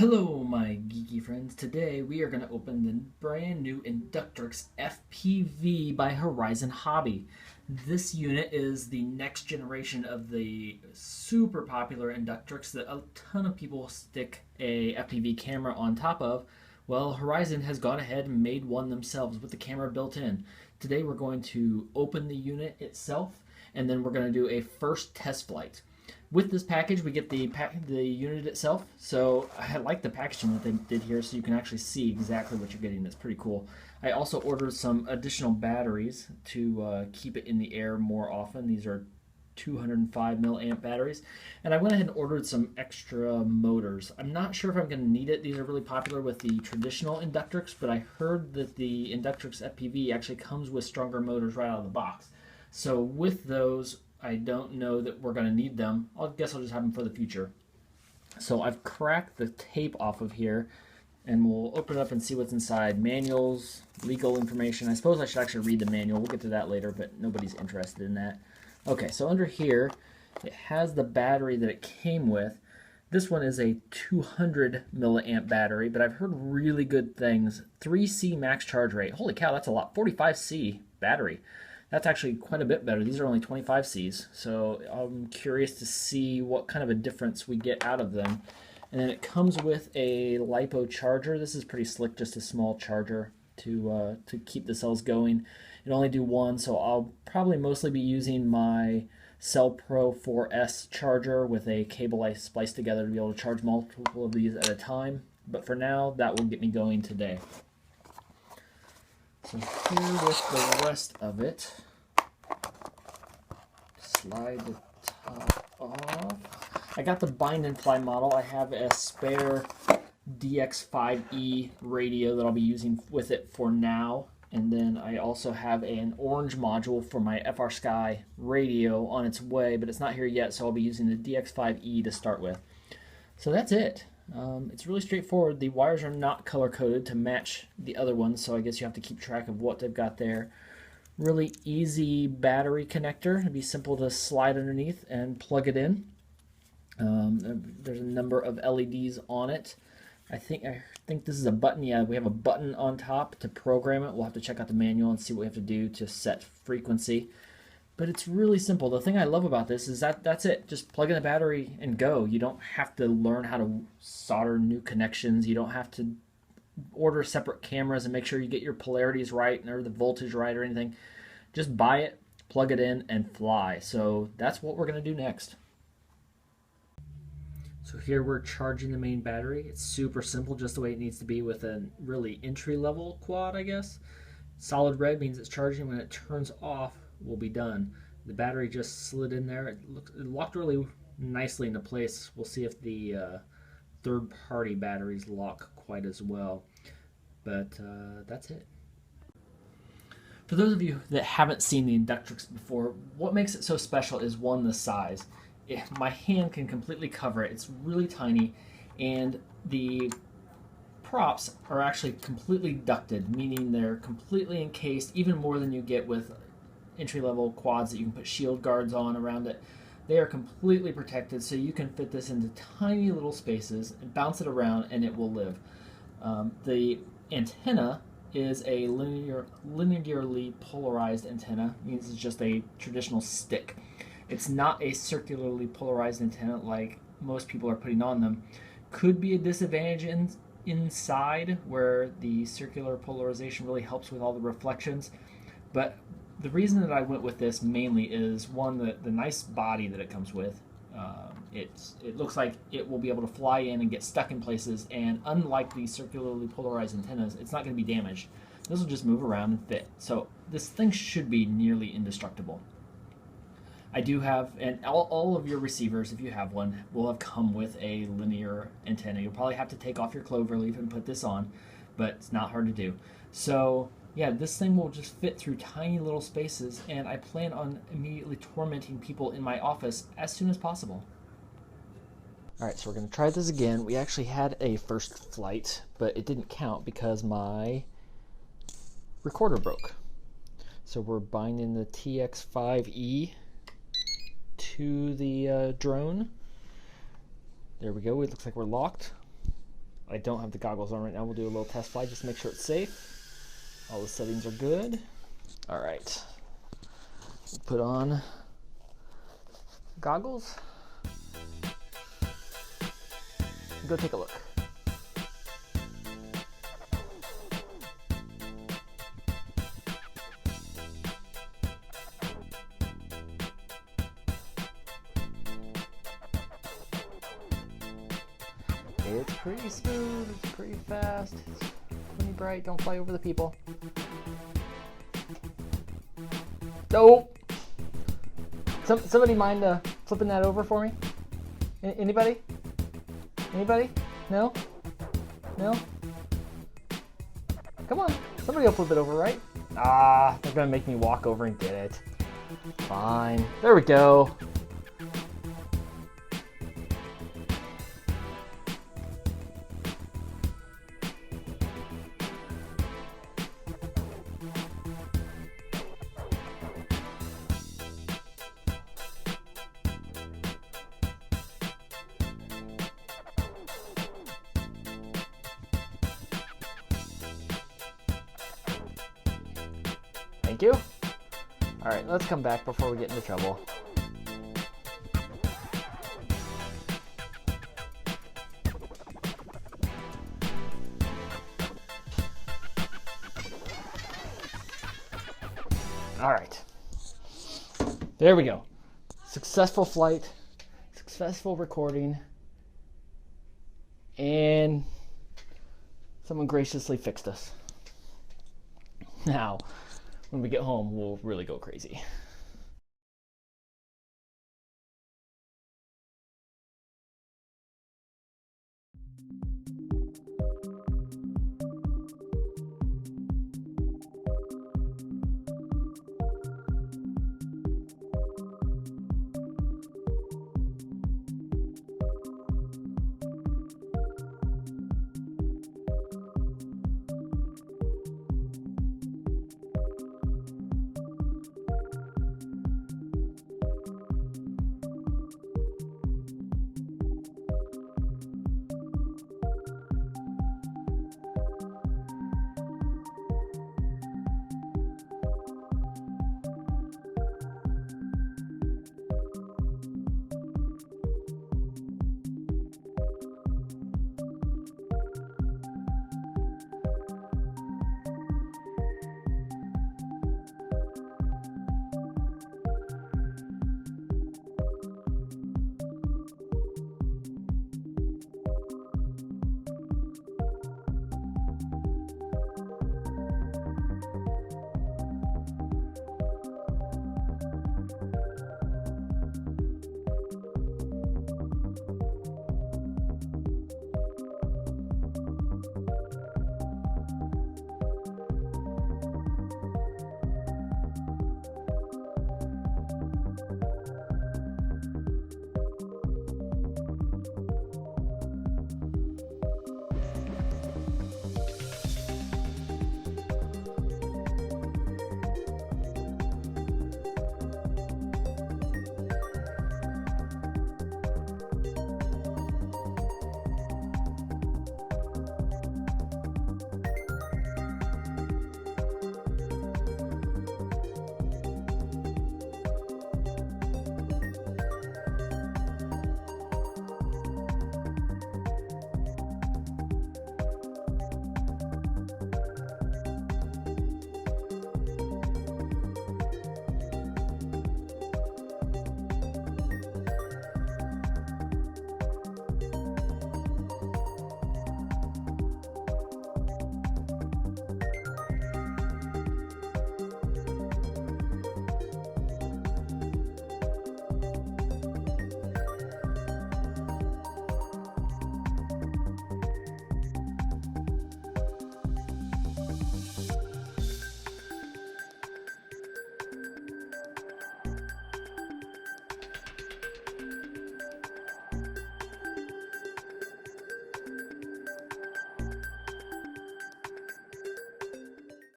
Hello my geeky friends. Today we are going to open the brand new Inductrix FPV by Horizon Hobby. This unit is the next generation of the super popular Inductrix that a ton of people stick a FPV camera on top of. Well, Horizon has gone ahead and made one themselves with the camera built in. Today we're going to open the unit itself and then we're going to do a first test flight. With this package, we get the unit itself. So I like the packaging that they did here, so you can actually see exactly what you're getting. That's pretty cool. I also ordered some additional batteries to keep it in the air more often. These are 205 milliamp batteries. And I went ahead and ordered some extra motors. I'm not sure if I'm going to need it. These are really popular with the traditional Inductrix, but I heard that the Inductrix FPV actually comes with stronger motors right out of the box. So with those, I don't know that we're going to need them. I guess I'll just have them for the future. So I've cracked the tape off of here, and we'll open it up and see what's inside. Manuals, legal information. I suppose I should actually read the manual. We'll get to that later, but nobody's interested in that. Okay, so under here, it has the battery that it came with. This one is a 200 milliamp battery, but I've heard really good things. 3C max charge rate. Holy cow, that's a lot. 45C battery. That's actually quite a bit better. These are only 25 Cs, so I'm curious to see what kind of a difference we get out of them. And then it comes with a LiPo charger. This is pretty slick, just a small charger to keep the cells going. It only do one, so I'll probably mostly be using my Cell Pro 4S charger with a cable I spliced together to be able to charge multiple of these at a time. But for now, that will get me going today. So here with the rest of it, slide the top off. I got the bind and fly model. I have a spare DX5e radio that I'll be using with it for now. And then I also have an orange module for my FR Sky radio on its way, but it's not here yet, so I'll be using the DX5e to start with. So that's it. It's really straightforward. The wires are not color-coded to match the other ones, so I guess you have to keep track of what they've got there. Really easy battery connector. It'd be simple to slide underneath and plug it in. There's a number of LEDs on it. I think this is a button. Yeah, we have a button on top to program it. We'll have to check out the manual and see what we have to do to set frequency. But it's really simple. The thing I love about this is that's it. Just plug in the battery and go. You don't have to learn how to solder new connections. You don't have to order separate cameras and make sure you get your polarities right or the voltage right or anything. Just buy it, plug it in, and fly. So that's what we're going to do next. So here we're charging the main battery. It's super simple, just the way it needs to be with a really entry-level quad, I guess. Solid red means it's charging. When it turns off, we'll be done. The battery just slid in there. It locked really nicely into place. We'll see if the third-party batteries lock quite as well. But that's it. For those of you that haven't seen the Inductrix before, what makes it so special is, one, the size. My hand can completely cover it. It's really tiny, and the props are actually completely ducted, meaning they're completely encased, even more than you get with entry-level quads that you can put shield guards on around it. They are completely protected, so you can fit this into tiny little spaces and bounce it around and it will live. The antenna is a linearly polarized antenna. It means it's just a traditional stick. It's not a circularly polarized antenna like most people are putting on them. Could be a disadvantage inside where the circular polarization really helps with all the reflections, but the reason that I went with this mainly is, one, the nice body that it comes with. It looks like it will be able to fly in and get stuck in places, and unlike the circularly polarized antennas, it's not going to be damaged. This will just move around and fit. So this thing should be nearly indestructible. I do have, and all of your receivers, if you have one, will have come with a linear antenna. You'll probably have to take off your cloverleaf and put this on, but it's not hard to do. So yeah, this thing will just fit through tiny little spaces, and I plan on immediately tormenting people in my office as soon as possible. Alright, so we're going to try this again. We actually had a first flight, but it didn't count because my recorder broke. So we're binding the TX5e to the drone. There we go. It looks like we're locked. I don't have the goggles on right now. We'll do a little test flight just to make sure it's safe. All the settings are good. All right. Put on goggles. Go take a look. It's pretty smooth, it's pretty fast, it's pretty bright. Don't fly over the people. Nope. Somebody mind flipping that over for me? Anybody? Anybody? No? No? Come on, somebody will flip it over, right? Ah, they're gonna make me walk over and get it. Fine, there we go. Thank you. All right, let's come back before we get into trouble. All right. There we go. Successful flight, successful recording, and someone graciously fixed us. Now, when we get home, we'll really go crazy.